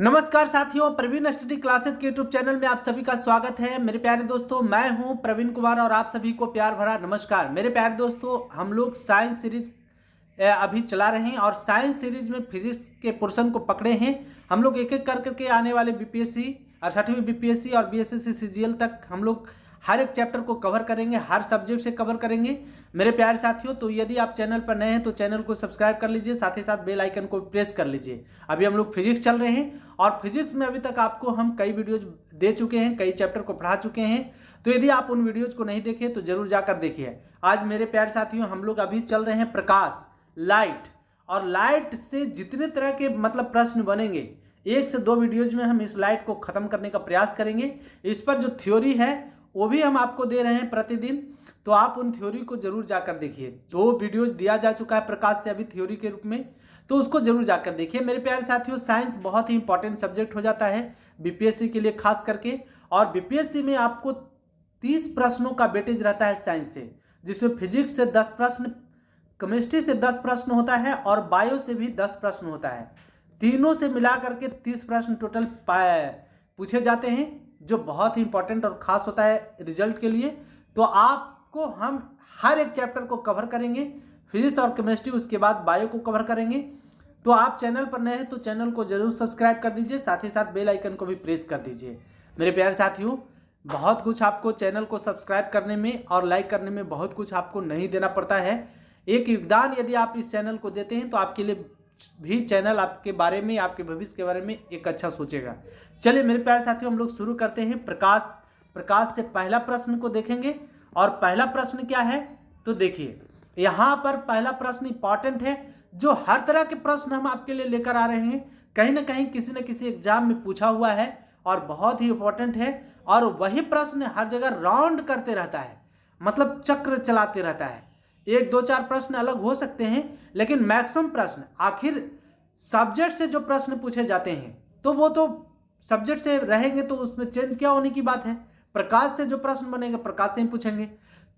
नमस्कार साथियों, Praveen study classes के यूट्यूब चैनल में आप सभी का स्वागत है। मेरे प्यारे दोस्तों, मैं हूं प्रवीण कुमार और आप सभी को प्यार भरा नमस्कार। मेरे प्यारे दोस्तों, हम लोग साइंस सीरीज अभी चला रहे हैं और साइंस सीरीज में फिजिक्स के पोर्शन को पकड़े हैं। हम लोग एक एक करके आने वाले बीपीएससी 68वीं बीपीएससी और बीएसएससी सीजीएल तक हम लोग हर एक चैप्टर को कवर करेंगे, हर सब्जेक्ट से कवर करेंगे मेरे प्यारे साथियों। तो यदि आप चैनल पर नए हैं तो चैनल को सब्सक्राइब कर लीजिए, साथ ही साथ बेल आइकन को प्रेस कर लीजिए। अभी हम लोग फिजिक्स चल रहे हैं और फिजिक्स में अभी तक आपको हम कई वीडियोज दे चुके हैं, कई चैप्टर को पढ़ा चुके हैं। तो यदि आप उन वीडियोज को नहीं देखे तो जरूर जाकर देखिए। आज मेरे प्यारे साथियों हम लोग अभी चल रहे हैं प्रकाश, लाइट, और लाइट से जितने तरह के प्रश्न बनेंगे, एक से दो वीडियोज में हम इस लाइट को खत्म करने का प्रयास करेंगे। इस पर जो थ्योरी है वो भी हम आपको दे रहे हैं प्रतिदिन, तो आप उन थ्योरी को जरूर जाकर देखिए। 2 वीडियोज दिया जा चुका है प्रकाश से अभी थ्योरी के रूप में, तो उसको जरूर जाकर देखिए। मेरे प्यारे साथियों, साइंस बहुत ही इंपॉर्टेंट सब्जेक्ट हो जाता है बीपीएससी के लिए खास करके, और बीपीएससी में आपको 30 प्रश्नों का वेटेज रहता है साइंस से, जिसमें फिजिक्स से 10 प्रश्न, केमिस्ट्री से 10 प्रश्न होता है और बायो से भी 10 प्रश्न होता है। तीनों से मिला करके 30 प्रश्न टोटल पूछे जाते हैं, जो बहुत ही इंपॉर्टेंट और खास होता है रिजल्ट के लिए। तो आपको हम हर एक चैप्टर को कवर करेंगे, फिजिक्स और केमिस्ट्री, उसके बाद बायो को कवर करेंगे। तो आप चैनल पर नए हैं तो चैनल को जरूर सब्सक्राइब कर दीजिए, साथ ही साथ बेल आइकन को भी प्रेस कर दीजिए। मेरे प्यारे साथियों, बहुत कुछ आपको चैनल को सब्सक्राइब करने में और लाइक करने में बहुत कुछ आपको नहीं देना पड़ता है। एक योगदान यदि आप इस चैनल को देते हैं तो आपके लिए भी चैनल आपके बारे में, आपके भविष्य के बारे में एक अच्छा सोचेगा। चलिए मेरे प्यारे साथियों, हम लोग शुरू करते हैं। प्रकाश से पहला प्रश्न को देखेंगे। और पहला प्रश्न क्या है तो देखिए, यहाँ पर पहला प्रश्न इंपॉर्टेंट है। जो हर तरह के प्रश्न हम आपके लिए लेकर आ रहे हैं, कहीं ना कहीं किसी न किसी एग्जाम में पूछा हुआ है और बहुत ही इंपॉर्टेंट है। और वही प्रश्न हर जगह राउंड करते रहता है, चक्र चलाते रहता है। 1, 2, 4 प्रश्न अलग हो सकते हैं, लेकिन मैक्सिमम प्रश्न आखिर सब्जेक्ट से जो प्रश्न पूछे जाते हैं तो वो तो सब्जेक्ट से रहेंगे, तो उसमें चेंज क्या होने की बात है। प्रकाश से जो प्रश्न बनेंगे प्रकाश से ही पूछेंगे।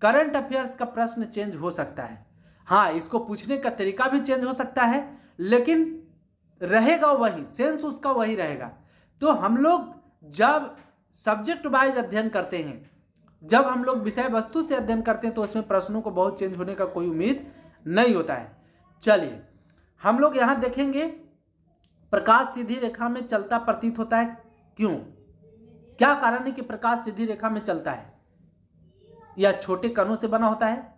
करंट अफेयर्स का प्रश्न चेंज हो सकता है, हाँ, इसको पूछने का तरीका भी चेंज हो सकता है, लेकिन रहेगा वही, सेंस उसका वही रहेगा। तो हम लोग जब सब्जेक्ट वाइज अध्ययन करते हैं, जब हम लोग विषय वस्तु से अध्ययन करते हैं, तो उसमें प्रश्नों को बहुत चेंज होने का कोई उम्मीद नहीं होता है। चलिए हम लोग यहां देखेंगे, प्रकाश सीधी रेखा में चलता प्रतीत होता है, क्यों, क्या कारण है कि प्रकाश सीधी रेखा में चलता है। यह छोटे कणों से बना होता है,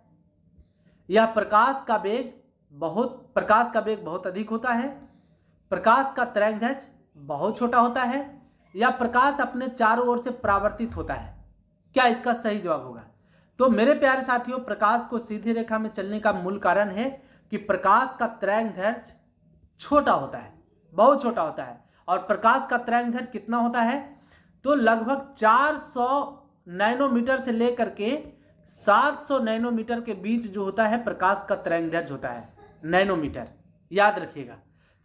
यह प्रकाश का वेग बहुत अधिक होता है, प्रकाश का तरंगदैर्घ्य बहुत छोटा होता है, या प्रकाश अपने चारों ओर से परावर्तित होता है। क्या इसका सही जवाब होगा। तो मेरे प्यारे साथियों, प्रकाश को सीधी रेखा में चलने का मूल कारण है कि प्रकाश का तरंगदैर्घ्य छोटा होता है, बहुत छोटा होता है। और प्रकाश का तरंगदैर्घ्य कितना होता है तो लगभग 400 नैनोमीटर से लेकर के 700 नैनोमीटर के बीच जो होता है प्रकाश का तरंगदैर्घ्य होता है, नैनोमीटर, याद रखिएगा।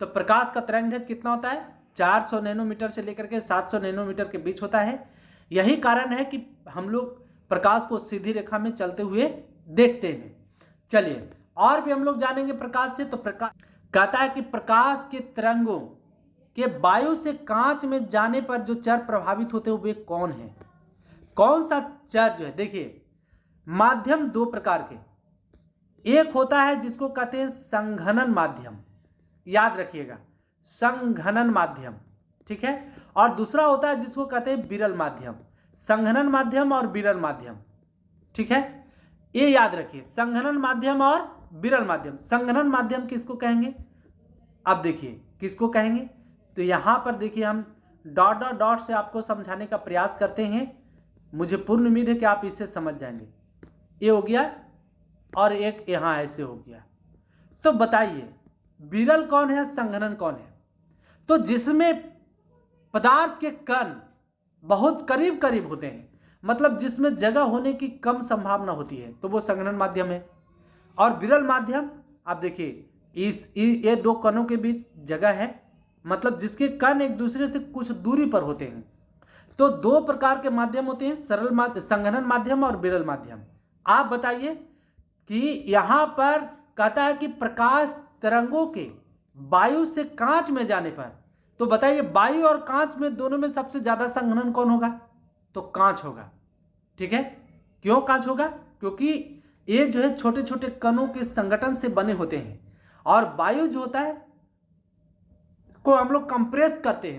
तो प्रकाश का तरंगदैर्घ्य कितना होता है, 400 नैनोमीटर से लेकर के 700 नैनोमीटर के बीच होता है। यही कारण है कि हम लोग प्रकाश को सीधी रेखा में चलते हुए देखते हैं। चलिए और भी हम लोग जानेंगे प्रकाश से। तो प्रकाश कहता है कि प्रकाश के तरंगों के वायु से कांच में जाने पर जो चर प्रभावित होते हैं वे कौन है। कौन सा चर जो है, देखिए माध्यम 2 प्रकार के, एक होता है जिसको कहते हैं संघनन माध्यम, याद रखिएगा, संघनन माध्यम, ठीक है। और दूसरा होता है जिसको कहते हैं विरल माध्यम। संघनन माध्यम और विरल माध्यम, ठीक है, ये याद रखिए, संघनन माध्यम और विरल माध्यम। संघनन माध्यम किसको कहेंगे, अब देखिए किसको कहेंगे। तो यहां पर देखिए हम डॉट डॉट डॉट से आपको समझाने का प्रयास करते हैं, मुझे पूर्ण उम्मीद है कि आप इसे समझ जाएंगे। ये हो गया और एक यहां ऐसे हो गया। तो बताइए विरल कौन है, संघनन कौन है। तो जिसमें पदार्थ के कण बहुत करीब करीब होते हैं, जिसमें जगह होने की कम संभावना होती है, तो वो संघनन माध्यम है। और विरल माध्यम, आप देखिए ये 2 कणों के बीच जगह है, जिसके कण एक दूसरे से कुछ दूरी पर होते हैं। तो 2 प्रकार के माध्यम होते हैं, संघनन माध्यम और विरल माध्यम। आप बताइए कि यहां पर कहता है कि प्रकाश तरंगों के वायु से कांच में जाने पर तो बताइए वायु और कांच में दोनों में सबसे ज्यादा संघनन कौन होगा? तो कांच होगा। ठीक है, क्यों कांच होगा? क्योंकि ये जो है छोटे छोटे कणों के संगठन से बने होते हैं, और वायु जो होता है को हम लोग कंप्रेस करते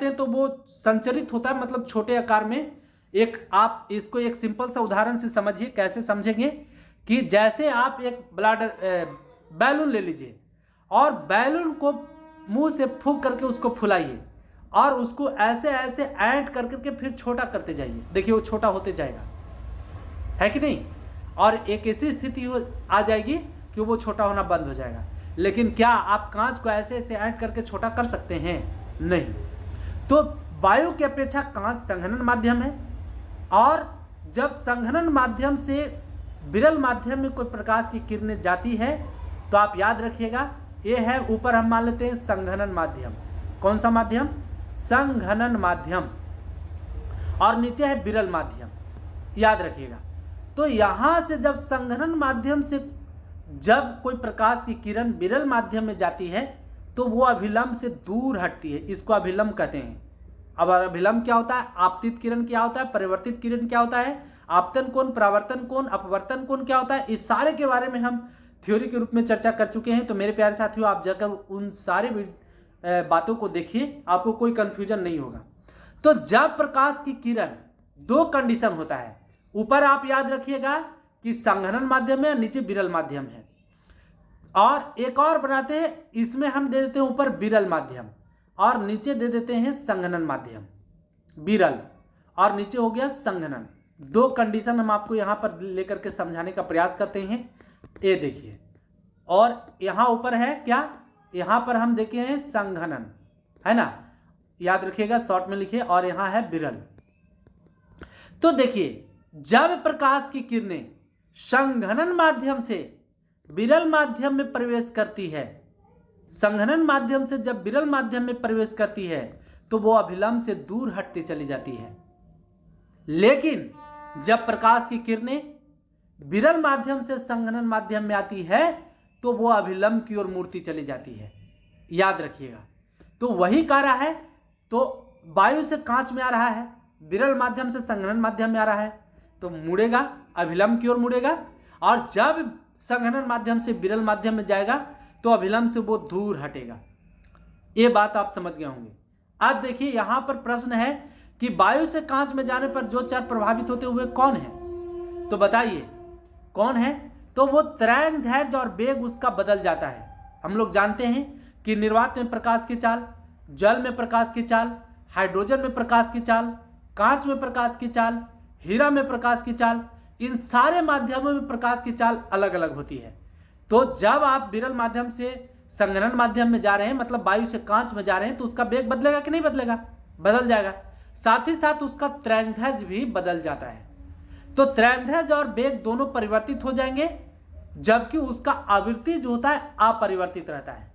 हैं तो वो संचरित होता है, मतलब छोटे आकार में। एक आप इसको एक सिंपल सा उदाहरण से समझिए। कैसे समझेंगे? कि जैसे आप एक बैलून ले लीजिए और बैलून को मुंह से फूंक करके उसको फुलाइए और उसको ऐसे ऐसे ऐड कर करके फिर छोटा करते जाइए, देखिए वो छोटा होते जाएगा, है कि नहीं? और एक ऐसी स्थिति आ जाएगी कि वो छोटा होना बंद हो जाएगा। लेकिन क्या आप कांच को ऐसे ऐसे ऐड करके छोटा कर सकते हैं? नहीं। तो वायु की अपेक्षा कांच संघनन माध्यम है, और जब संघनन माध्यम से विरल माध्यम में कोई प्रकाश की किरणें जाती है तो आप याद रखिएगा, ये है ऊपर हम मान लेते हैं संघनन माध्यम। कौन सा माध्यम? संघनन माध्यम। और नीचे है विरल माध्यम, याद रखिएगा। तो यहां से जब संघनन माध्यम से जब कोई प्रकाश की किरण विरल माध्यम में जाती है तो वो अभिलंब से दूर हटती है, इसको अभिलंब कहते हैं। अब अभिलंब क्या होता है? आपतित किरण क्या होता है? परिवर्तित किरण क्या होता है? आपतन कोण, परावर्तन कोण, अपवर्तन कोण क्या होता है? इस सारे के बारे में हम थ्योरी के रूप में चर्चा कर चुके हैं। तो मेरे प्यारे साथियों, आप जाकर उन सारे बातों को देखिए, आपको कोई कंफ्यूजन नहीं होगा। तो जब प्रकाश की किरण, दो कंडीशन होता है, ऊपर आप याद रखिएगा कि संघनन माध्यम है, नीचे विरल माध्यम है। और एक और बनाते हैं, इसमें हम दे देते हैं ऊपर विरल माध्यम और नीचे दे देते हैं संघनन माध्यम। विरल और नीचे हो गया संघनन। दो कंडीशन हम आपको यहां पर लेकर के समझाने का प्रयास करते हैं। ये देखिए, और यहां ऊपर है क्या? यहां पर हम देखे हैं संघनन, है ना? याद रखिएगा, शॉर्ट में लिखिए। और यहां है विरल। तो देखिए, जब प्रकाश की किरणें संघनन माध्यम से विरल माध्यम में प्रवेश करती है, संघनन माध्यम से जब विरल माध्यम में प्रवेश करती है तो वो अभिलंब से दूर हटती चली जाती है। लेकिन जब प्रकाश की किरणें विरल माध्यम से संघनन माध्यम में आती है तो वो अभिलंब की ओर मुड़ती चली जाती है, याद रखिएगा। तो वही कार्य है। तो वायु से कांच में आ रहा है, विरल माध्यम से संघनन माध्यम में आ रहा है, तो मुड़ेगा, अभिलंब की ओर मुड़ेगा। और जब संघनन माध्यम से विरल माध्यम में जाएगा तो अभिलंब से वो दूर हटेगा। ये बात आप समझ गए होंगे। अब देखिए, यहां पर प्रश्न है कि वायु से कांच में जाने पर जो चर प्रभावित होते हुए कौन है? तो बताइए कौन है? तो वो तरंग दैर्घ्य और वेग उसका बदल जाता है। हम लोग जानते हैं कि निर्वात में प्रकाश की चाल, जल में प्रकाश की चाल, हाइड्रोजन में प्रकाश की चाल, कांच में प्रकाश की चाल, हीरा में प्रकाश की चाल, इन सारे माध्यमों में प्रकाश की चाल अलग अलग होती है। तो जब आप विरल माध्यम से संघनन माध्यम में जा रहे हैं, मतलब वायु से कांच में जा रहे हैं, तो उसका वेग बदलेगा कि नहीं बदलेगा? बदल जाएगा। साथ ही साथ उसका तरंग दैर्घ्य भी बदल जाता है। तो तरंग दैर्घ्य और वेग दोनों परिवर्तित हो जाएंगे, जबकि उसका आवृत्ति जो होता है अपरिवर्तित रहता है।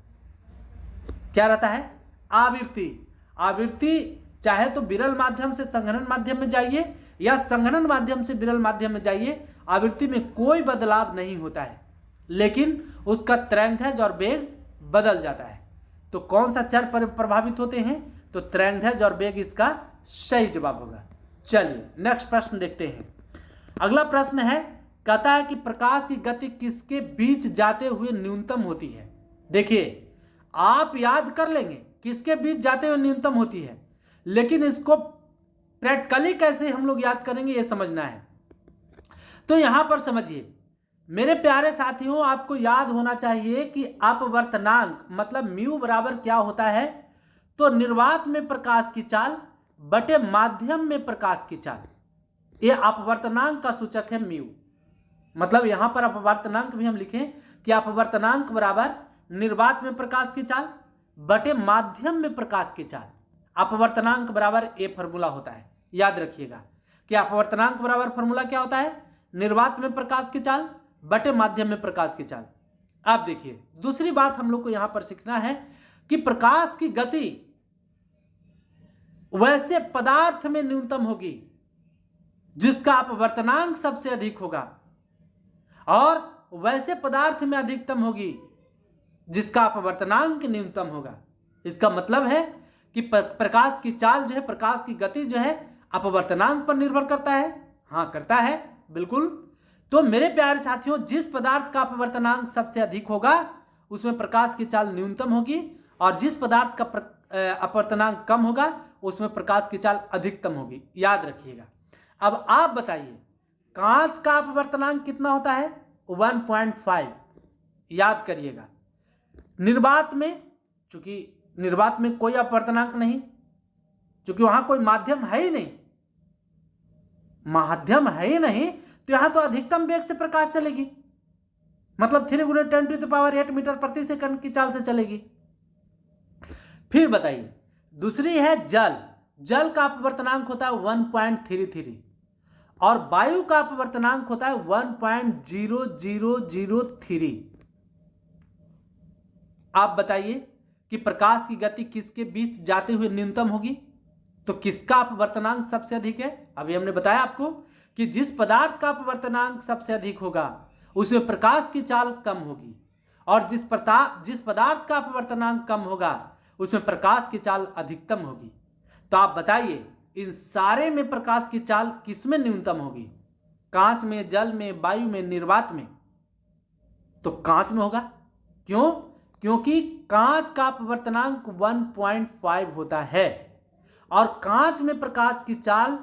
क्या रहता है? आवृत्ति चाहे तो विरल माध्यम से संघनन माध्यम में जाइए या संघनन माध्यम से विरल माध्यम में जाइए, आवृत्ति में कोई बदलाव नहीं होता है, लेकिन उसका तरंग दैर्घ्य और वेग बदल जाता है। तो कौन सा चर प्रभावित होते हैं? तो तरंग दैर्घ्य और वेग इसका सही जवाब होगा। चलिए नेक्स्ट प्रश्न देखते हैं। अगला प्रश्न है, कहता है कि प्रकाश की गति किसके बीच जाते हुए न्यूनतम होती है? देखिए, आप याद कर लेंगे किसके बीच जाते हुए न्यूनतम होती है, लेकिन इसको प्रैक्टिकली कैसे हम लोग याद करेंगे ये समझना है। तो यहां पर समझिए मेरे प्यारे साथियों, आपको याद होना चाहिए कि अपवर्तनांक मतलब म्यू बराबर क्या होता है? तो निर्वात में प्रकाश की चाल बटे माध्यम में प्रकाश की चाल, ये अपवर्तनांक का सूचक है म्यू। मतलब यहां पर अपवर्तनांक भी हम लिखें कि अपवर्तनांक बराबर निर्वात में प्रकाश की चाल बटे माध्यम में प्रकाश की चाल। अपवर्तनांक बराबर ये फॉर्मूला होता है, याद रखिएगा कि अपवर्तनांक बराबर फॉर्मूला क्या होता है? निर्वात में प्रकाश की चाल बटे माध्यम में प्रकाश की चाल। अब देखिए, दूसरी बात हम लोग को यहां पर सीखना है कि प्रकाश की गति वैसे पदार्थ में न्यूनतम होगी जिसका अपवर्तनांक सबसे अधिक होगा, और वैसे पदार्थ में अधिकतम होगी जिसका अपवर्तनांक न्यूनतम होगा। इसका मतलब है कि प्रकाश की चाल जो है, प्रकाश की गति जो है अपवर्तनांक पर निर्भर करता है। हाँ, करता है, बिल्कुल। तो मेरे प्यारे साथियों, जिस पदार्थ का अपवर्तनांक सबसे अधिक होगा उसमें प्रकाश की चाल न्यूनतम होगी, और जिस पदार्थ का अपवर्तनांक कम होगा उसमें प्रकाश की चाल अधिकतम होगी। याद रखिएगा। अब आप बताइए, कांच का अपवर्तनांक कितना होता है? 1.5। याद करिएगा। निर्वात में, चूंकि निर्वात में कोई अपवर्तनांक नहीं, चूंकि वहां कोई माध्यम है ही नहीं, तो यहां तो अधिकतम वेग से प्रकाश चलेगी, मतलब 3 × 10⁸ मीटर प्रति सेकंड की चाल से चलेगी। फिर बताइए, दूसरी है जल। जल का अपवर्तनांक होता है 1.33 और वायु का अपवर्तनांक होता है 1.0003। आप बताइए कि प्रकाश की गति किसके बीच जाते हुए न्यूनतम होगी? तो किसका अपवर्तनांक सबसे अधिक है? अभी हमने बताया आपको कि जिस पदार्थ का अपवर्तनांक सबसे अधिक होगा उसमें प्रकाश की चाल कम होगी, और जिस पदार्थ का अपवर्तनांक कम होगा उसमें प्रकाश की चाल अधिकतम होगी। तो आप बताइए, इन सारे में प्रकाश की चाल किसमें न्यूनतम होगी? कांच में, जल में, वायु में, निर्वात में? तो कांच में होगा। क्यों? क्योंकि कांच का अपवर्तनांक 1.5 होता है और कांच में प्रकाश की चाल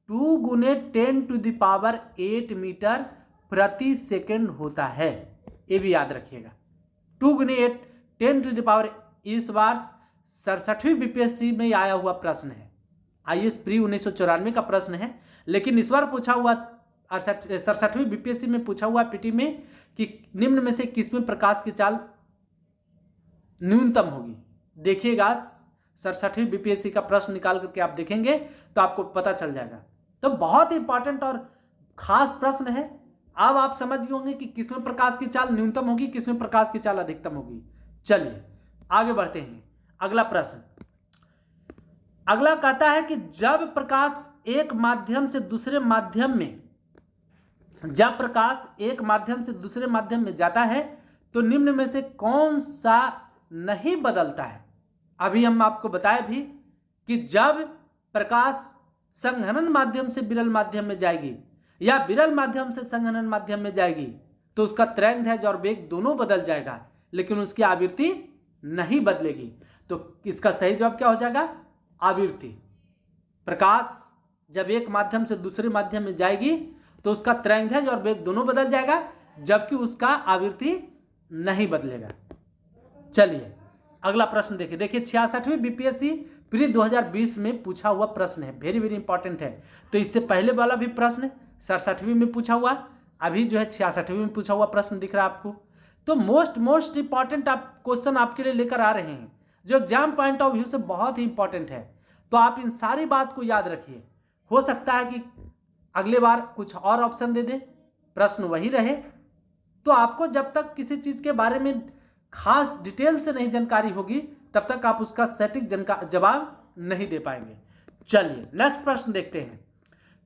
2 × 10⁸ मीटर प्रति सेकंड होता है। ये भी याद रखिएगा। 2 × 10⁸। इस बार 67वीं बीपीएससी में आया हुआ प्रश्न है, आईएएस प्री 1994 का प्रश्न है, लेकिन इस बार पूछा हुआ 67वीं बीपीएससी में पूछा हुआ पीटी में कि निम्न में से किसमें प्रकाश की चाल न्यूनतम होगी। देखिएगा, 67वीं बीपीएससी का प्रश्न निकाल करके आप देखेंगे तो आपको पता चल जाएगा। तो बहुत इंपॉर्टेंट और खास प्रश्न है। अब आप समझ गए होंगे कि किसमें प्रकाश की चाल न्यूनतम होगी, किसमें प्रकाश की चाल अधिकतम होगी। चलिए आगे बढ़ते हैं। अगला प्रश्न, अगला कहता है कि जब प्रकाश एक माध्यम से दूसरे माध्यम में जाता है तो निम्न में से कौन सा नहीं बदलता है? अभी हम आपको बताए भी कि जब प्रकाश संघनन माध्यम से विरल माध्यम में जाएगी या विरल माध्यम से संघनन माध्यम में जाएगी तो उसका तरंगदैर्ध्य और वेग दोनों बदल जाएगा, लेकिन उसकी आवृत्ति नहीं बदलेगी। तो इसका सही जवाब क्या हो जाएगा? आवृत्ति। प्रकाश जब एक माध्यम से दूसरे माध्यम में जाएगी तो उसका तरंगदैर्ध्य और वेग दोनों बदल जाएगा, जबकि उसका आवृत्ति नहीं बदलेगा। चलिए अगला प्रश्न देखिए 66वीं बीपीएससी प्री 2020 में पूछा हुआ प्रश्न है, वेरी वेरी इंपॉर्टेंट है। तो इससे पहले वाला भी प्रश्न 67वीं में पूछा हुआ, अभी जो है 66वीं में पूछा हुआ प्रश्न दिख रहा है आपको। तो मोस्ट इंपॉर्टेंट क्वेश्चन आपके लिए लेकर आ रहे हैं जो एग्जाम पॉइंट ऑफ व्यू से बहुत ही इंपॉर्टेंट है। तो आप इन सारी बात को याद रखिए। हो सकता है कि अगले बार कुछ और ऑप्शन दे दे, प्रश्न वही रहे, तो आपको जब तक किसी चीज के बारे में खास डिटेल से नहीं जानकारी होगी तब तक आप उसका सटीक जवाब नहीं दे पाएंगे। चलिए नेक्स्ट प्रश्न देखते हैं।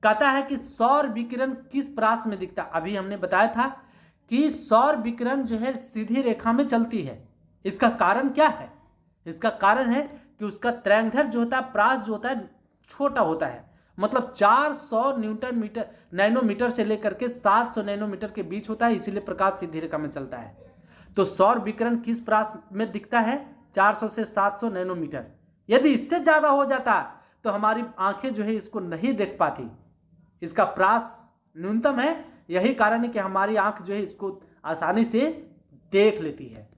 कहता है कि सौर विकिरण किस परास में दिखता है? अभी हमने बताया था कि सौर विकिरण जो है सीधी रेखा में चलती है। इसका कारण क्या है? इसका कारण है कि उसका तरंगदैर्ध्य जो होता है, परास जो होता है, छोटा होता है, मतलब 400 नैनोमीटर से लेकर के 700 नैनोमीटर के बीच होता है, इसीलिए प्रकाश सीधी रेखा में चलता है। तो सौर विकिरण किस परास में दिखता है? 400 से 700 नैनोमीटर। यदि इससे ज्यादा हो जाता तो हमारी आंखें जो है इसको नहीं देख पाती। इसका परास न्यूनतम है, यही कारण है कि हमारी आंख जो है इसको आसानी से देख लेती है।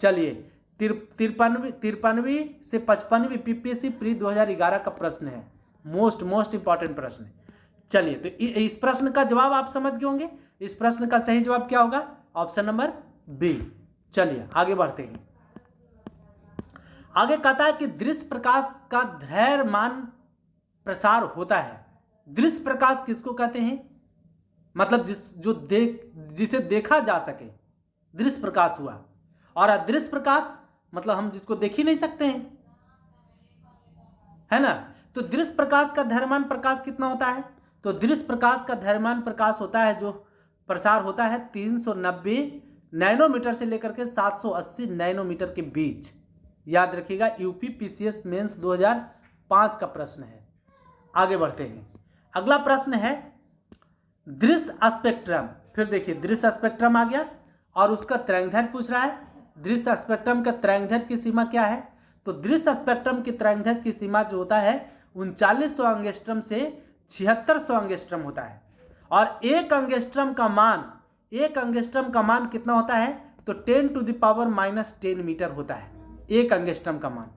चलिए 53वीं से 55वीं बीपीएससी प्री 2011 का प्रश्न है, मोस्ट इंपॉर्टेंट प्रश्न है। चलिए तो इस प्रश्न का जवाब आप समझ गए होंगे। इस प्रश्न का सही जवाब क्या होगा? Option number B. चलिए आगे बढ़ते हैं। आगे कहता है कि दृश्य प्रकाश का दैर्घ्यमान प्रसार होता है। दृश्य प्रकाश किसको कहते हैं? मतलब जिसे देखा जा सके, दृश्य प्रकाश हुआ। और अदृश्य प्रकाश मतलब हम जिसको देख ही नहीं सकते हैं, है ना। तो दृश्य प्रकाश का दैर्घ्यमान प्रकाश कितना होता है? तो दृश्य प्रकाश का दैर्घ्यमान प्रकाश होता है, जो प्रसार होता है 390 नैनोमीटर से लेकर के 780 नैनोमीटर के बीच। याद रखिएगा, यूपी पीसीएस मेंस 2005 का प्रश्न है। आगे बढ़ते हैं, अगला प्रश्न है दृश्य स्पेक्ट्रम। फिर देखिए दृश्य स्पेक्ट्रम आ गया और उसका तरंगदैर्घ्य पूछ रहा है। दृश्य स्पेक्ट्रम का तरंगदैर्घ्य की सीमा क्या है? तो दृश्य स्पेक्ट्रम की तरंगदैर्घ्य की सीमा जो होता है 3900 एंगस्ट्रम से 7600 एंगस्ट्रम होता है। और एक एंगस्ट्रम का मान कितना होता है? तो 10⁻⁻10 मीटर होता है एक एंगस्ट्रम का मान।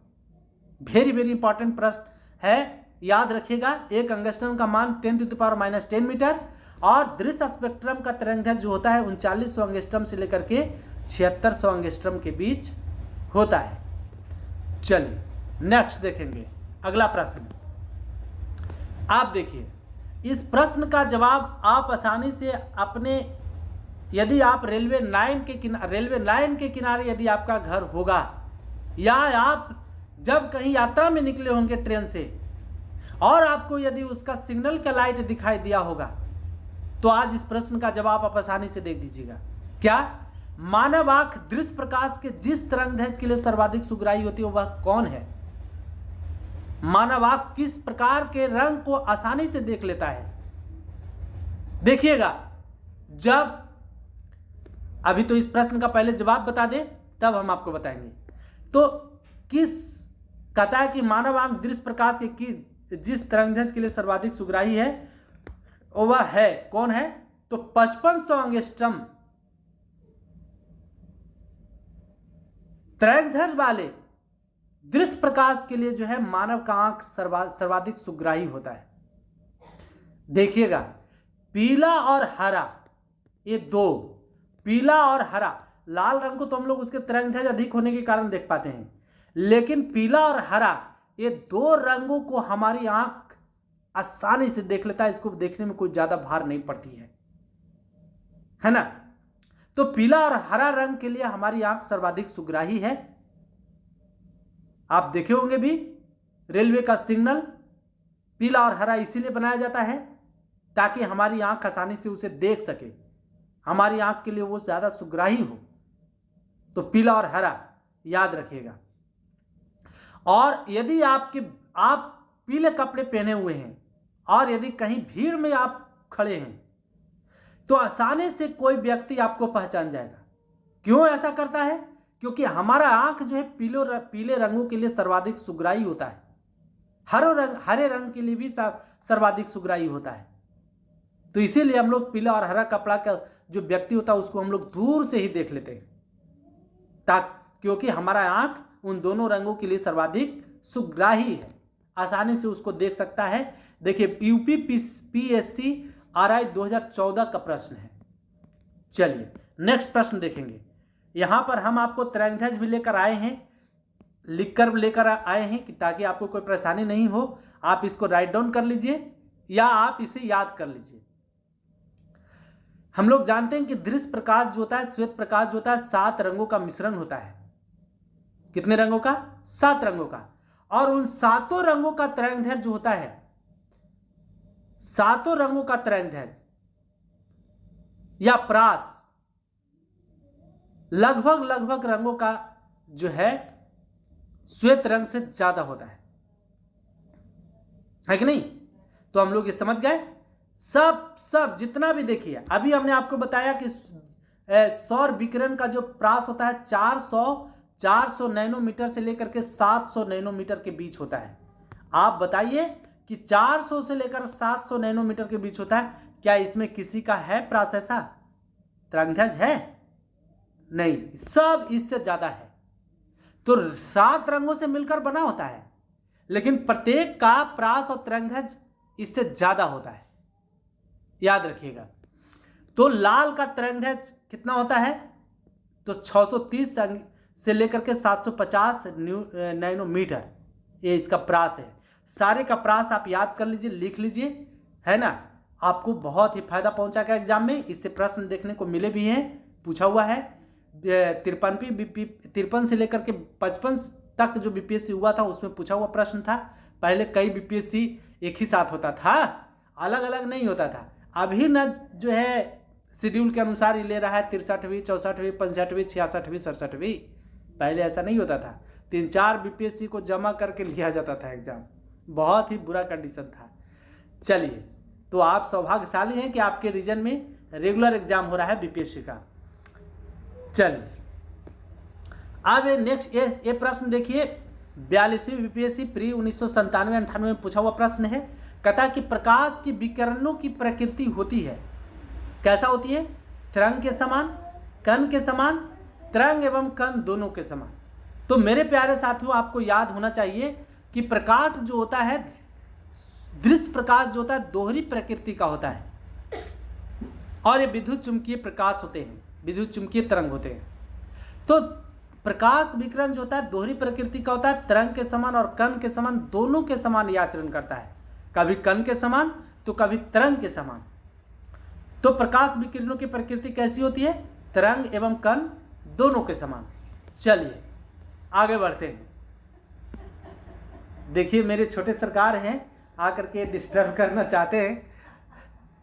वेरी वेरी इंपॉर्टेंट प्रश्न है, याद रखिएगा। एक एंगस्ट्रम का मान 10⁻⁻10 मीटर और दृश्य स्पेक्ट्रम का तरंगदैर्घ्य जो होता है 3900 एंगस्ट्रम से लेकर के 7600 एंगस्ट्रम के बीच होता है। चलिए नेक्स्ट देखेंगे, अगला प्रश्न। आप देखिए इस प्रश्न का जवाब आप आसानी से अपने, यदि आप रेलवे लाइन के किनारे यदि आपका घर होगा या आप जब कहीं यात्रा में निकले होंगे ट्रेन से और आपको यदि उसका सिग्नल का लाइट दिखाई दिया होगा, तो आज इस प्रश्न का जवाब आप आसानी से देख दीजिएगा। क्या? मानव आंख दृश्य प्रकाश के जिस तरंगदैर्घ्य के लिए सर्वाधिक सुग्राही होती है वह कौन है? मानव आंख किस प्रकार के रंग को आसानी से देख लेता है? देखिएगा, जब अभी तो इस प्रश्न का पहले जवाब बता दे तब हम आपको बताएंगे। तो किस कहता है कि मानव आंख दृश्य प्रकाश के जिस तरंगदैर्घ्य के लिए सर्वाधिक सुग्राही है वह है, कौन है? तो 5500 एंगस्ट्रम तरंगदैर्घ्य वाले दृश्य प्रकाश के लिए जो है मानव का आंख सर्वाधिक सुग्राही होता है। देखिएगा, पीला और हरा, ये दो, पीला और हरा, लाल रंग को तो हम लोग उसके तरंगदैर्घ्य अधिक होने के कारण देख पाते हैं, लेकिन पीला और हरा ये दो रंगों को हमारी आंख आसानी से देख लेता है। इसको देखने में कोई ज्यादा भार नहीं पड़ती है ना। तो पीला और हरा रंग के लिए हमारी आंख सर्वाधिक सुग्राही है। आप देखे होंगे भी, रेलवे का सिग्नल पीला और हरा इसीलिए बनाया जाता है ताकि हमारी आंख आसानी से उसे देख सके, हमारी आंख के लिए वो ज्यादा सुग्राही हो। तो पीला और हरा याद रखिएगा। और यदि आप पीले कपड़े पहने हुए हैं और यदि कहीं भीड़ में आप खड़े हैं तो आसानी से कोई व्यक्ति आपको पहचान जाएगा। क्यों ऐसा करता है? क्योंकि हमारा आंख जो है पीले रंगों के लिए सर्वाधिक सुग्राही होता है, हरे रंग के लिए भी सर्वाधिक सुग्राही होता है। तो इसीलिए हम लोग पीला और हरा कपड़ा का जो व्यक्ति होता है उसको हम लोग दूर से ही देख लेते हैं, क्योंकि हमारा आंख उन दोनों रंगों के लिए सर्वाधिक सुग्राही है, आसानी से उसको देख सकता है। देखिए यूपी पीएससी आरआई 2014 का प्रश्न है। चलिए नेक्स्ट प्रश्न देखेंगे। यहां पर हम आपको तरंगदैर्घ्य भी लेकर आए हैं, लिखकर लेकर आए हैं कि ताकि आपको कोई परेशानी नहीं हो। आप इसको राइट डाउन कर लीजिए या आप इसे याद कर लीजिए। हम लोग जानते हैं कि दृश्य प्रकाश जो होता है, श्वेत प्रकाश जो होता है, 7 रंगों का मिश्रण होता है। कितने रंगों का? 7 रंगों का। और उन 7 रंगों का तरंगदैर्घ्य जो होता है, 7 रंगों का तरंगदैर्घ्य या प्रास लगभग रंगों का जो है श्वेत रंग से ज्यादा होता है कि नहीं? तो हम लोग ये समझ गए। सब जितना भी देखिए, अभी हमने आपको बताया कि सौर विकिरण का जो प्रास होता है 400 नैनोमीटर से लेकर के 700 नैनोमीटर के बीच होता है। आप बताइए कि 400 से लेकर 700 नैनोमीटर के बीच होता है, क्या इसमें किसी का है प्रास ऐसा तरंगदैर्घ्य है? नहीं, सब इससे ज्यादा है। तो 7 रंगों से मिलकर बना होता है, लेकिन प्रत्येक का प्रास और तरंगदैर्घ्य इससे ज्यादा होता है, याद रखिएगा। तो लाल का तरंगदैर्घ्य कितना होता है? तो 630 से लेकर के 750 नैनोमीटर, ये इसका प्रास है। सारे का प्रास आप याद कर लीजिए, लिख लीजिए, है ना। आपको बहुत ही फायदा पहुंचाएगा एग्जाम में। इससे प्रश्न देखने को मिले भी हैं, पूछा हुआ है। 53 से लेकर के 55 तक जो बीपीएससी हुआ था उसमें पूछा हुआ प्रश्न था। पहले कई बीपीएससी एक ही साथ होता था, अलग अलग नहीं होता था। अभी न जो है शेड्यूल के अनुसार ही ले रहा है, 63वीं 64वीं 65वीं 66वीं 67वीं। पहले ऐसा नहीं होता था। 3-4 बीपीएससी को जमा करके लिया जाता था एग्जाम, बहुत ही बुरा कंडीशन था। चलिए, तो आप सौभाग्यशाली हैं कि आपके रीजन में रेगुलर एग्जाम हो रहा है बीपीएससी का। चलिए, अब नेक्स्ट ये प्रश्न देखिए, 42वीं बीपीएससी प्री 1997-98 में पूछा हुआ प्रश्न है। कहता है कि प्रकाश की विकिरणों की प्रकृति होती है, कैसा होती है? तरंग के समान, कण के समान, तरंग एवं कण दोनों के समान। तो मेरे प्यारे साथियों, आपको याद होना चाहिए कि प्रकाश जो होता है, दृश्य प्रकाश जो होता है, दोहरी प्रकृति का होता है, और ये विद्युत चुंबकीय प्रकाश होते हैं, विद्युत चुंबकीय तरंग होते हैं। तो प्रकाश विकिरण जो होता है दोहरी प्रकृति का होता है, तरंग के समान और कण के समान, दोनों के समान ये आचरण करता है, कभी कण के समान तो कभी तरंग के समान। तो प्रकाश विकिरणों की प्रकृति कैसी होती है? तरंग एवं कण दोनों के समान। चलिए आगे बढ़ते हैं। देखिए, मेरे छोटे सरकार हैं, आकर के डिस्टर्ब करना चाहते हैं।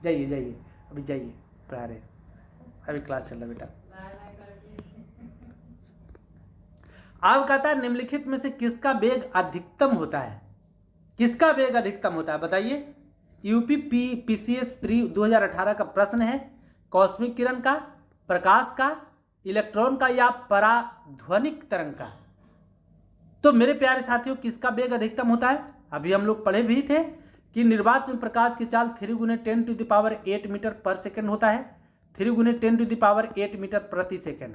जाइए जाइए, अभी जाइए, पढ़ा रहे, अभी क्लास चल रहा बेटा। अब कहता है निम्नलिखित में से किसका वेग अधिकतम होता है? किसका वेग अधिकतम होता है बताइए? यूपी पीसीएस प्री 2018 का प्रश्न है। कॉस्मिक किरण का, प्रकाश का, इलेक्ट्रॉन का या पराध्वनिक तरंग का? तो मेरे प्यारे साथियों, किसका वेग अधिकतम होता है? अभी हम लोग पढ़े भी थे कि निर्वात में प्रकाश की चाल 3 × 10⁸ मीटर पर सेकेंड होता है, 3 × 10⁸ मीटर प्रति सेकेंड।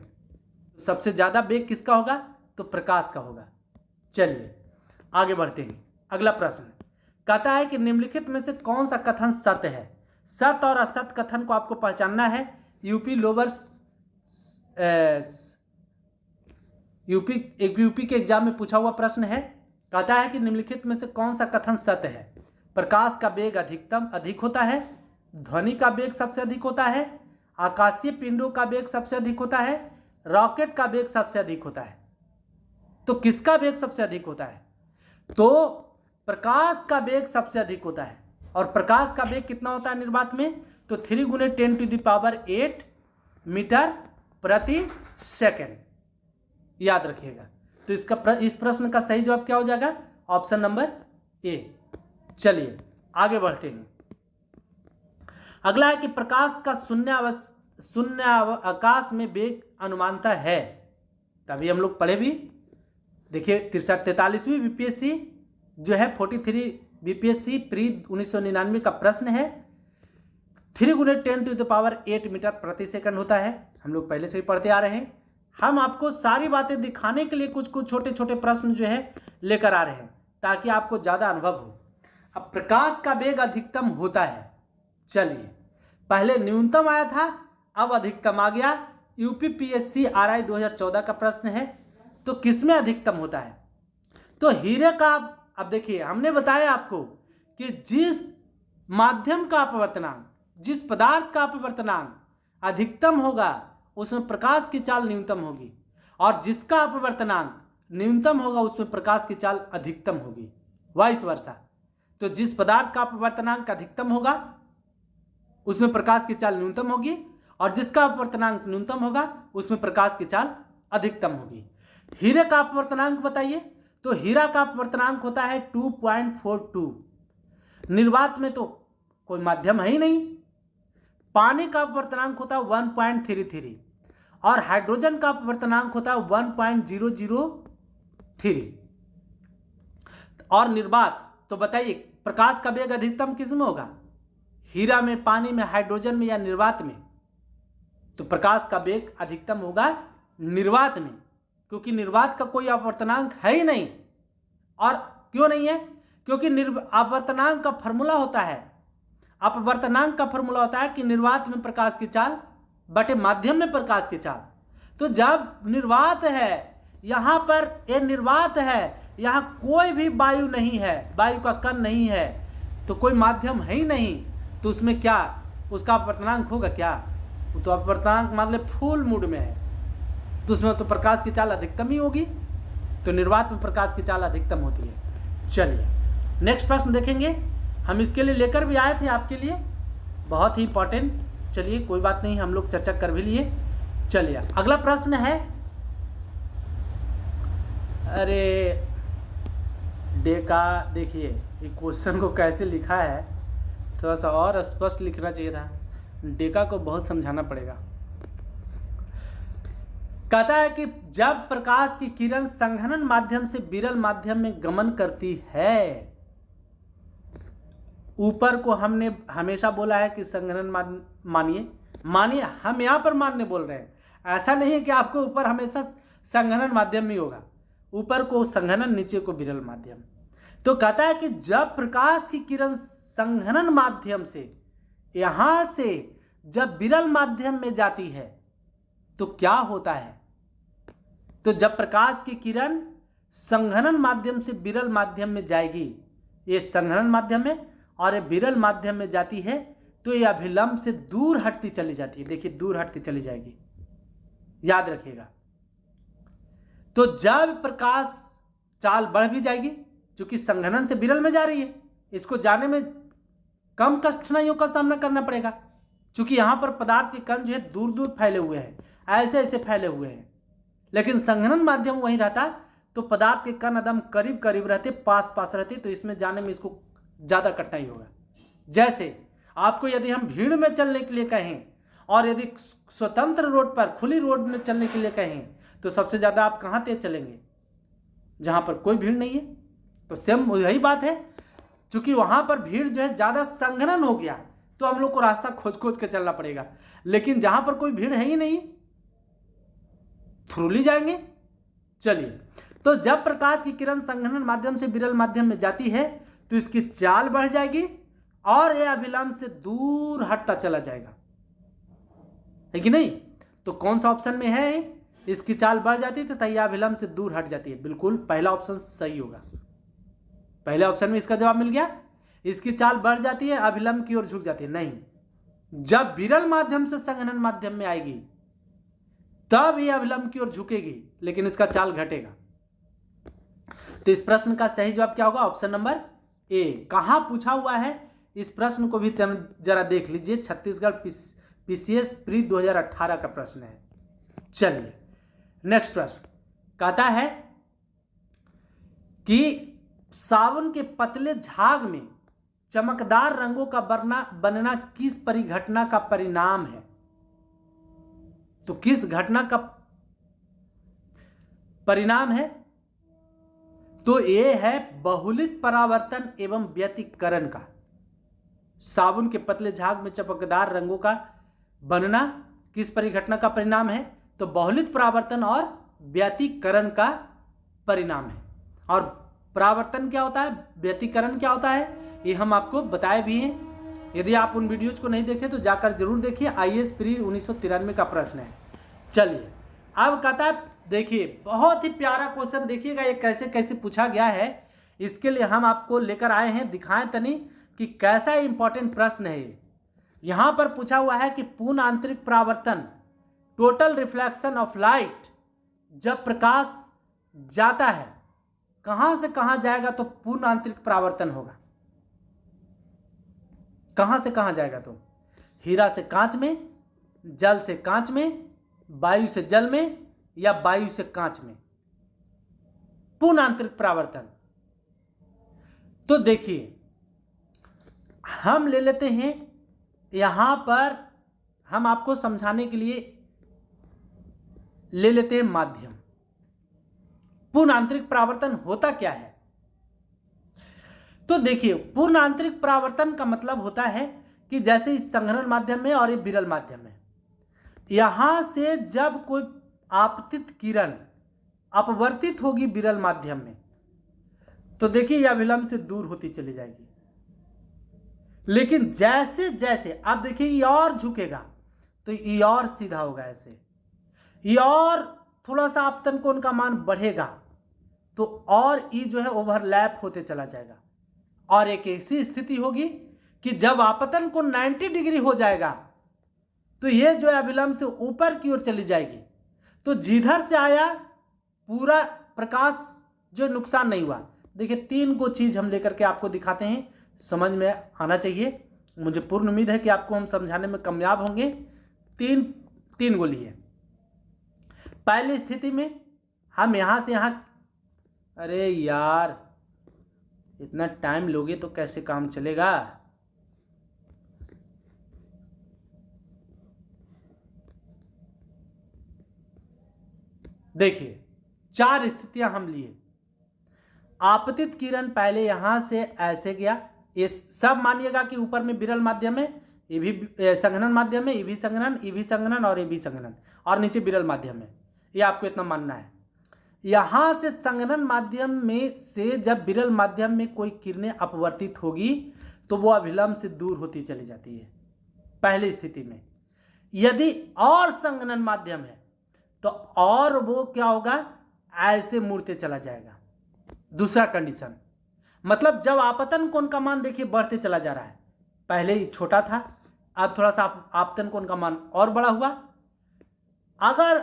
सबसे ज्यादा वेग किसका होगा? तो प्रकाश का होगा। चलिए आगे बढ़ते हैं। अगला प्रश्न कहता है कि निम्नलिखित में से कौन सा कथन सत्य है? सत्य और असत्य कथन को आपको पहचानना है। यूपी के एग्जाम में पूछा हुआ प्रश्न है। कहता है कि निम्नलिखित में से कौन सा कथन सत्य है? प्रकाश का वेग अधिक होता है, ध्वनि का वेग सबसे अधिक होता है, आकाशीय पिंडों का वेग सबसे अधिक होता है, रॉकेट का वेग सबसे अधिक होता है। तो किसका वेग सबसे अधिक होता है? तो प्रकाश का वेग सबसे अधिक होता है। और प्रकाश का वेग कितना होता है निर्वात में? तो 3 × 10⁸ मीटर प्रति सेकेंड। याद रखिएगा। तो इस प्रश्न का सही जवाब क्या हो जाएगा? Option number A. चलिए आगे बढ़ते हैं। अगला है कि प्रकाश का शून्य आकाश में वेग अनुमानता है। तभी हम लोग पढ़े भी। देखिए 43वीं बीपीएससी जो है 43 बीपीएससी प्री 1999 का प्रश्न है। 3 × 10⁸ मीटर प्रति सेकंड होता है। हम लोग पहले से ही पढ़ते आ रहे हैं। हम आपको सारी बातें दिखाने के लिए कुछ छोटे छोटे प्रश्न जो है लेकर आ रहे हैं, ताकि आपको ज्यादा अनुभव हो। अब प्रकाश का वेग अधिकतम होता है। चलिए, पहले न्यूनतम आया था, अब अधिकतम आ गया। यूपीपीएससी आरआई 2014 का प्रश्न है। तो किसमें अधिकतम होता है? तो हीरे का। अब देखिए, हमने बताया आपको कि जिस माध्यम का अपवर्तनांक, जिस पदार्थ का अपवर्तनांक अधिकतम होगा उसमें प्रकाश की चाल न्यूनतम होगी, और जिसका अपवर्तनांक न्यूनतम होगा उसमें प्रकाश की चाल अधिकतम होगी, वाइस वर्सा। तो जिस पदार्थ का अपवर्तनांक अधिकतम होगा उसमें प्रकाश की चाल न्यूनतम होगी, और जिसका अपवर्तनांक न्यूनतम होगा उसमें प्रकाश की चाल अधिकतम होगी। हीरे का अपवर्तनांक बताइए। तो हीरा का अपवर्तनांक होता है 2.42। निर्वात में तो कोई माध्यम है ही नहीं। पानी का अपवर्तनांक होता है 1.33, और हाइड्रोजन का अपवर्तनांक होता है 1.003। और निर्वात, तो बताइए प्रकाश का वेग अधिकतम किसमें होगा? हीरा में, पानी में, हाइड्रोजन में या निर्वात में? तो प्रकाश का वेग अधिकतम होगा निर्वात में, क्योंकि निर्वात का कोई अपवर्तनांक है ही नहीं। और क्यों नहीं है? क्योंकि अपवर्तनांक का फॉर्मूला होता है, अपवर्तनांक का फॉर्मूला होता है कि निर्वात में प्रकाश की चाल बटे माध्यम में प्रकाश की चाल। तो जब निर्वात है, यहां पर ये निर्वात है, यहां कोई भी वायु नहीं है, वायु का कण नहीं है, तो कोई माध्यम है ही नहीं, तो उसमें क्या उसका अपवर्तनांक होगा? क्या तो अपवर्तनांक मतलब फुल मूड में है, तो उसमें तो प्रकाश की चाल अधिकतम ही होगी। तो निर्वात में प्रकाश की चाल अधिकतम होती है। चलिए नेक्स्ट प्रश्न देखेंगे। हम इसके लिए लेकर भी आए थे आपके लिए, बहुत ही इंपॉर्टेंट। चलिए कोई बात नहीं, हम लोग चर्चा कर भी लिए। चलिए अगला प्रश्न है, अरे डेका, देखिए ये क्वेश्चन को कैसे लिखा है, थोड़ा सा और स्पष्ट लिखना चाहिए था। डेका को बहुत समझाना पड़ेगा। कहता है कि जब प्रकाश की किरण संघनन माध्यम से विरल माध्यम में गमन करती है, ऊपर को हमने हमेशा बोला है कि संघनन मानिए हम यहां पर मानने बोल रहे हैं, ऐसा नहीं है कि आपको ऊपर हमेशा संघनन माध्यम में होगा, ऊपर को संघनन नीचे को विरल माध्यम। तो कहता है कि जब प्रकाश की किरण संघनन माध्यम से यहां से जब विरल माध्यम में जाती है तो क्या होता है। तो जब प्रकाश की किरण संघनन माध्यम से विरल माध्यम में जाएगी, ये संघनन माध्यम में और ये विरल माध्यम में जाती है, तो ये अभिलंब से दूर हटती चली जाती है। देखिए दूर हटती चली जाएगी, याद रखिएगा। तो जब प्रकाश चाल बढ़ भी जाएगी, क्योंकि संघनन से विरल में जा रही है, इसको जाने में कम कठिनाइयों का सामना करना पड़ेगा, क्योंकि यहां पर पदार्थ के कण जो है दूर दूर फैले हुए हैं, ऐसे ऐसे फैले हुए हैं। लेकिन संघनन माध्यम वहीं रहता तो पदार्थ के कण एकदम करीब करीब रहते, पास पास रहते, तो इसमें जाने में इसको ज्यादा कठिनाई होगा। जैसे आपको यदि हम भीड़ में चलने के लिए कहें और यदि स्वतंत्र रोड पर, खुली रोड में चलने के लिए कहें, तो सबसे ज्यादा आप कहां तेज चलेंगे, जहां पर कोई भीड़ नहीं है। तो सेम यही बात है, क्योंकि वहां पर भीड़ जो है ज्यादा संघनन हो गया, तो हम लोग को रास्ता खोज खोज के चलना पड़ेगा। लेकिन जहां पर कोई भीड़ है ही नहीं, थ्रूली जाएंगे। चलिए, तो जब प्रकाश की किरण संघनन माध्यम से विरल माध्यम में जाती है तो इसकी चाल बढ़ जाएगी और यह अभिलंब से दूर हटता चला जाएगा, है कि नहीं। तो कौन सा ऑप्शन में है, इसकी चाल बढ़ जाती है तथा यह अभिलंब से दूर हट जाती है। बिल्कुल पहला ऑप्शन सही होगा, पहले ऑप्शन में इसका जवाब मिल गया। इसकी चाल बढ़ जाती है, अभिलंब की ओर झुक जाती है। नहीं, जब विरल माध्यम से संघनन माध्यम में आएगी तब यह अभिलंब की ओर झुकेगी, लेकिन इसका चाल घटेगा। तो इस प्रश्न का सही जवाब क्या होगा, ऑप्शन नंबर ए। कहां पूछा हुआ है इस प्रश्न को भी जरा देख लीजिए, छत्तीसगढ़ पीसीएस प्री 2018 का प्रश्न है। चलिए नेक्स्ट प्रश्न कहता है कि सावन के पतले झाग में चमकदार रंगों का बनना किस परिघटना का परिणाम है। तो किस घटना का परिणाम है, तो ये है बहुलित परावर्तन एवं व्यतिकरण का। साबुन के पतले झाग में चमकदार रंगों का बनना किस परिघटना का परिणाम है, तो बहुलित परावर्तन और व्यतिकरण का परिणाम है। और परावर्तन क्या होता है, व्यतिकरण क्या होता है, ये हम आपको बताए भी हैं। यदि आप उन वीडियोज को नहीं देखे तो जाकर जरूर देखिए, आईएएस प्री 1993 का प्रश्न है। चलिए अब कहता है, देखिए बहुत ही प्यारा क्वेश्चन, देखिएगा ये कैसे कैसे पूछा गया है। इसके लिए हम आपको लेकर आए हैं, दिखाएं तनी कि कैसा इंपॉर्टेंट प्रश्न है ये। यहां पर पूछा हुआ है कि पूर्ण आंतरिक परावर्तन, टोटल रिफ्लेक्शन ऑफ लाइट, जब प्रकाश जाता है कहां से कहां जाएगा तो पूर्ण आंतरिक परावर्तन होगा। कहां से कहां जाएगा, तो हीरा से कांच में, जल से कांच में, वायु से जल में, या वायु से कांच में, पूर्ण आंतरिक परावर्तन। तो देखिए हम ले लेते हैं, यहां पर हम आपको समझाने के लिए ले लेते हैं माध्यम। पूर्ण आंतरिक परावर्तन होता क्या है, तो देखिए पूर्ण आंतरिक परावर्तन का मतलब होता है कि जैसे इस संघनन माध्यम में और ये विरल माध्यम में, यहां से जब कोई आपतित किरण अपवर्तित होगी विरल माध्यम में, तो देखिए यह अभिलंब से दूर होती चली जाएगी। लेकिन जैसे जैसे अब देखिए ये और झुकेगा तो ये और सीधा होगा, ऐसे ये और थोड़ा सा आपतन कोण का मान बढ़ेगा तो और ई जो है ओवरलैप होते चला जाएगा। और एक ऐसी स्थिति होगी कि जब आपतन कोण 90 डिग्री हो जाएगा तो ये जो है अभिलंब से ऊपर की ओर चली जाएगी। तो जिधर से आया पूरा प्रकाश जो नुकसान नहीं हुआ। देखिए 3 गो चीज हम लेकर के आपको दिखाते हैं, समझ में आना चाहिए। मुझे पूर्ण उम्मीद है कि आपको हम समझाने में कामयाब होंगे। तीन गो लिए। पहली स्थिति में हम यहां से यहां अरे यार, इतना टाइम लोगे तो कैसे काम चलेगा। देखिए, 4 स्थितियां हम लिए। आपतित किरण पहले यहां से ऐसे गया, ये सब मानिएगा कि ऊपर में विरल माध्यम है, ये भी संघनन माध्यम है, ये भी संघनन, ये भी संघनन और ये भी संघनन, और नीचे विरल माध्यम है। ये आपको इतना मानना है। यहां से संघनन माध्यम में से जब विरल माध्यम में कोई किरणें अपवर्तित होगी तो वो अभिलंब से दूर होती चली जाती है पहली स्थिति में। यदि और संघनन माध्यम है तो और वो क्या होगा, ऐसे मुड़ते चला जाएगा। दूसरा कंडीशन, मतलब जब आपतन कोण का मान देखिए बढ़ते चला जा रहा है, पहले ही छोटा था, अब थोड़ा सा आपतन कोण का मान और बड़ा हुआ। अगर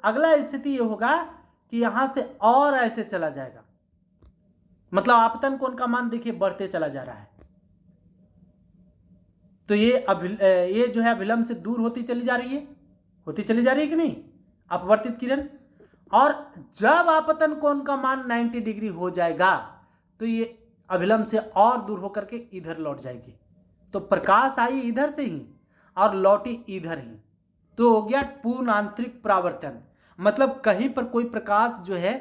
अगला स्थिति ये होगा कि यहां से और ऐसे चला जाएगा, मतलब आपतन कोण का मान देखिए बढ़ते चला जा रहा है, तो ये जो है अभिलंब से दूर होती चली जा रही है कि नहीं, अपवर्तित किरण। और जब आपतन कोण का मान 90 डिग्री हो जाएगा तो ये अभिलंब से और दूर होकर के इधर लौट जाएगी, तो प्रकाश आई इधर से ही और लौटी इधर ही, तो हो गया पूर्ण आंतरिक परावर्तन। मतलब कहीं पर कोई प्रकाश जो है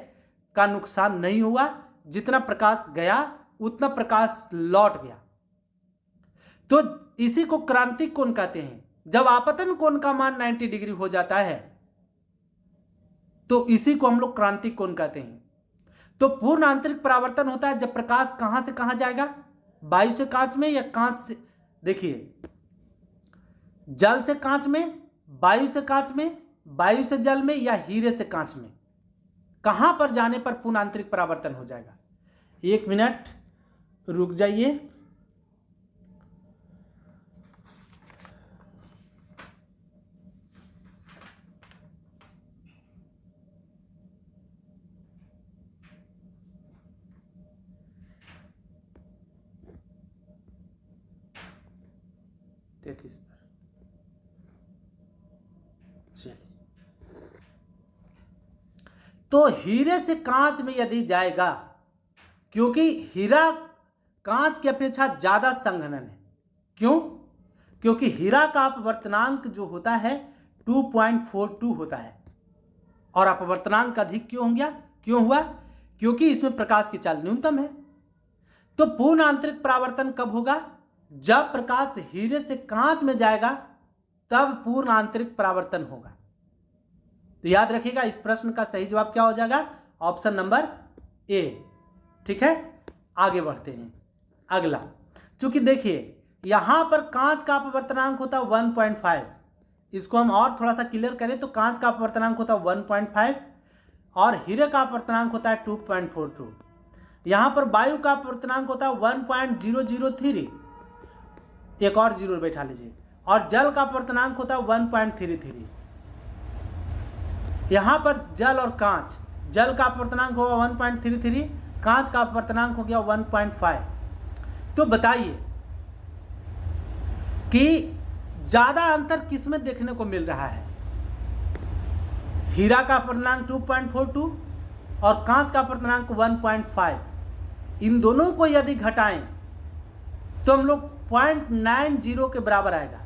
का नुकसान नहीं हुआ, जितना प्रकाश गया उतना प्रकाश लौट गया। तो इसी को क्रांतिक कोण कहते हैं। जब आपतन कोण का मान 90 डिग्री हो जाता है तो इसी को हम लोग क्रांतिक कोण कहते हैं। तो पूर्ण आंतरिक परावर्तन होता है जब प्रकाश कहां से कहां जाएगा, वायु से कांच में या कांच से, देखिए, जल से कांच में, वायु से कांच में, वायु से जल में, या हीरे से कांच में, कहां पर जाने पर पूर्ण आंतरिक परावर्तन हो जाएगा। 1 मिनट रुक जाइए। पर चलिए, तो हीरे से कांच में यदि जाएगा, क्योंकि हीरा कांच की अपेक्षा ज्यादा संघनन है। क्यों? क्योंकि हीरा का अपवर्तनांक जो होता है 2.42 होता है, और अपवर्तनांक अधिक क्यों हुआ? क्योंकि इसमें प्रकाश की चाल न्यूनतम है। तो पूर्ण आंतरिक परावर्तन कब होगा? जब प्रकाश हीरे से कांच में जाएगा तब पूर्ण आंतरिक परावर्तन होगा। तो याद रखिएगा, इस प्रश्न का सही जवाब क्या हो जाएगा? Option number A. ठीक है, आगे बढ़ते हैं। अगला, चूंकि देखिए यहां पर कांच का अपवर्तनांक होता है 1.5, इसको हम और थोड़ा सा क्लियर करें तो कांच का अपवर्तनांक होता है 1.5 और हीरे का अपवर्तनांक होता है 2.42। यहां पर वायु का अपवर्तनांक होता है 1.003, एक और जीरो बैठा लीजिए, और जल का अपवर्तनांक होता है 1.33। यहां पर जल और कांच, जल का अपवर्तनांक होगा 1.33, कांच का अपवर्तनांक हो गया 1.5। तो बताइए कि ज्यादा अंतर किसमें देखने को मिल रहा है? हीरा का अपवर्तनांक 2.42 और कांच का अपवर्तनांक 1.5। इन दोनों को यदि घटाएं तो हम लोग 0.90 के बराबर आएगा,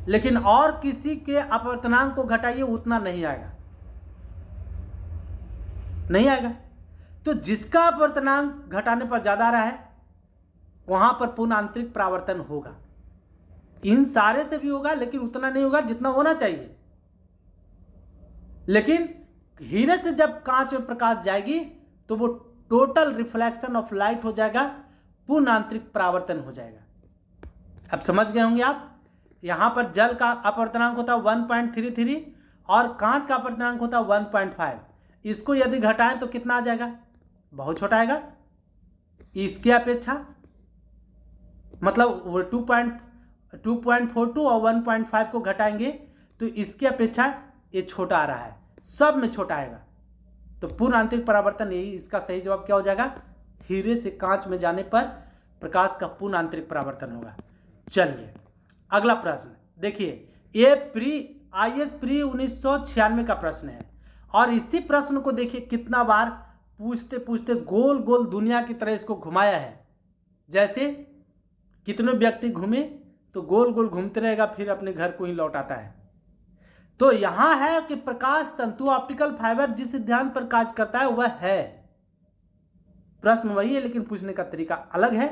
लेकिन और किसी के अपवर्तनांक को घटाइए उतना नहीं आएगा। तो जिसका अपवर्तनांक घटाने पर ज्यादा आ रहा है वहां पर पूर्ण आंतरिक परावर्तन होगा। इन सारे से भी होगा लेकिन उतना नहीं होगा जितना होना चाहिए। लेकिन हीरे से जब कांच में प्रकाश जाएगी तो वो टोटल रिफ्लेक्शन ऑफ लाइट हो जाएगा, पूर्ण आंतरिक परावर्तन हो जाएगा। अब समझ गए होंगे आप। यहां पर जल का अपवर्तनांक होता है 1.33 और कांच का अपवर्तनांक होता है 1.5। इसको यदि घटाएं तो कितना आ जाएगा? बहुत छोटा आएगा इसकी अपेक्षा। मतलब 2.42 और 1.5 को घटाएंगे तो इसकी अपेक्षा ये छोटा आ रहा है, सब में छोटा आएगा। तो पूर्ण आंतरिक परावर्तन, यही इसका सही जवाब क्या हो जाएगा? हीरे से कांच में जाने पर प्रकाश का पूर्ण आंतरिक परावर्तन होगा। चलिए अगला प्रश्न देखिए, ये IAS प्री 1996 का प्रश्न है और इसी प्रश्न को देखिए कितना बार पूछते पूछते गोल गोल दुनिया की तरह इसको घुमाया है। जैसे कितने व्यक्ति घूमे तो गोल गोल घूमते रहेगा, फिर अपने घर को ही लौट आता है। तो यहां है कि प्रकाश तंतु ऑप्टिकल फाइबर जिस सिद्धांत पर कार्य करता है वह है, प्रश्न वही है लेकिन पूछने का तरीका अलग है।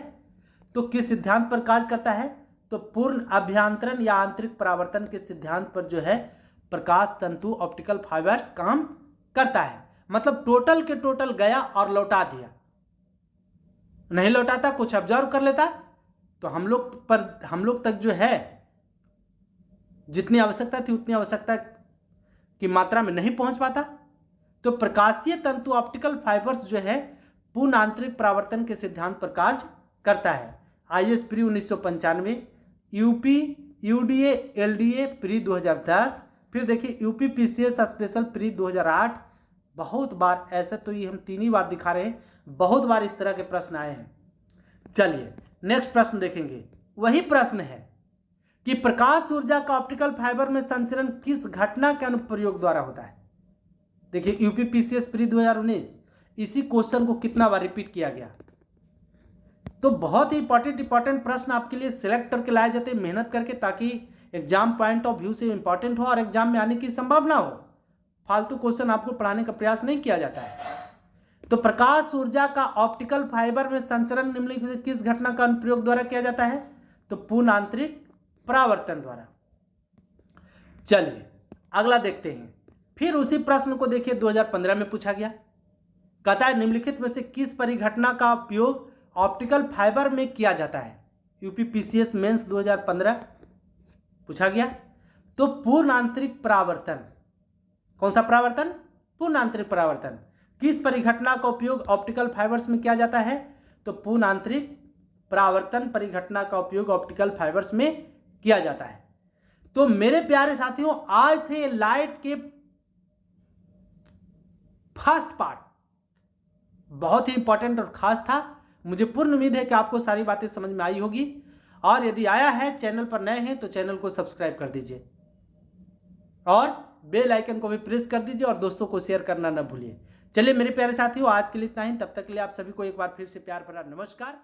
तो किस सिद्धांत पर कार्य करता है? तो पूर्ण अभ्यांतरण या आंतरिक परावर्तन के सिद्धांत पर जो है प्रकाश तंतु ऑप्टिकल फाइबर्स काम करता है। मतलब टोटल के टोटल गया और लौटा दिया, नहीं लौटाता, कुछ ऑब्जर्व कर लेता तो हम लोग तक जो है जितनी आवश्यकता थी उतनी आवश्यकता की मात्रा में नहीं पहुंच पाता। तो प्रकाशीय तंतु ऑप्टिकल फाइबर्स जो है पूर्ण आंतरिक परावर्तन के सिद्धांत पर कार्य करता है। IS pre 1995, UP UDA LDA pre 2010, फिर देखिए यूपी PCS स्पेशल प्री 2008। बहुत बार ऐसा, तो ये हम 3 ही बार दिखा रहे हैं, बहुत बार इस तरह के प्रश्न आए हैं। चलिए नेक्स्ट प्रश्न देखेंगे। वही प्रश्न है कि प्रकाश ऊर्जा का ऑप्टिकल फाइबर में संचरण किस घटना के अनुप्रयोग द्वारा होता है। देखिए यूपी PCS प्री 2019, इसी क्वेश्चन को कितना बार रिपीट किया गया। तो बहुत ही इंपॉर्टेंट प्रश्न आपके लिए सिलेक्ट करके लाए जाते हैं मेहनत करके, ताकि एग्जाम पॉइंट ऑफ व्यू से इंपॉर्टेंट हो और एग्जाम में आने की संभावना हो। फालतू क्वेश्चन आपको पढ़ाने का प्रयास नहीं किया जाता है। तो प्रकाश ऊर्जा का ऑप्टिकल फाइबर में संचरण निम्नलिखित में किस घटना का अनुप्रयोग द्वारा किया जाता है? तो पूर्ण आंतरिक परावर्तन द्वारा। चलिए अगला देखते हैं। फिर उसी प्रश्न को देखिए 2015 में पूछा गया। कहता है निम्नलिखित में से किस परिघटना का उपयोग ऑप्टिकल फाइबर में किया जाता है? यूपी PCS मेंस 2015 पूछा गया। तो पूर्ण आंतरिक परावर्तन। कौन सा परावर्तन? पूर्ण आंतरिक परावर्तन। किस परिघटना का उपयोग ऑप्टिकल फाइबर्स में किया जाता है? तो पूर्ण आंतरिक परावर्तन परिघटना का उपयोग ऑप्टिकल फाइबर्स में किया जाता है। तो मेरे प्यारे साथियों, आज थे लाइट के फर्स्ट पार्ट, बहुत ही इंपॉर्टेंट और खास था। मुझे पूर्ण उम्मीद है कि आपको सारी बातें समझ में आई होगी, और यदि आया है, चैनल पर नए हैं तो चैनल को सब्सक्राइब कर दीजिए और बेल आइकन को भी प्रेस कर दीजिए और दोस्तों को शेयर करना न भूलिए। चलिए मेरे प्यारे साथियों, आज के लिए इतना ही। तब तक के लिए आप सभी को एक बार फिर से प्यार भरा नमस्कार।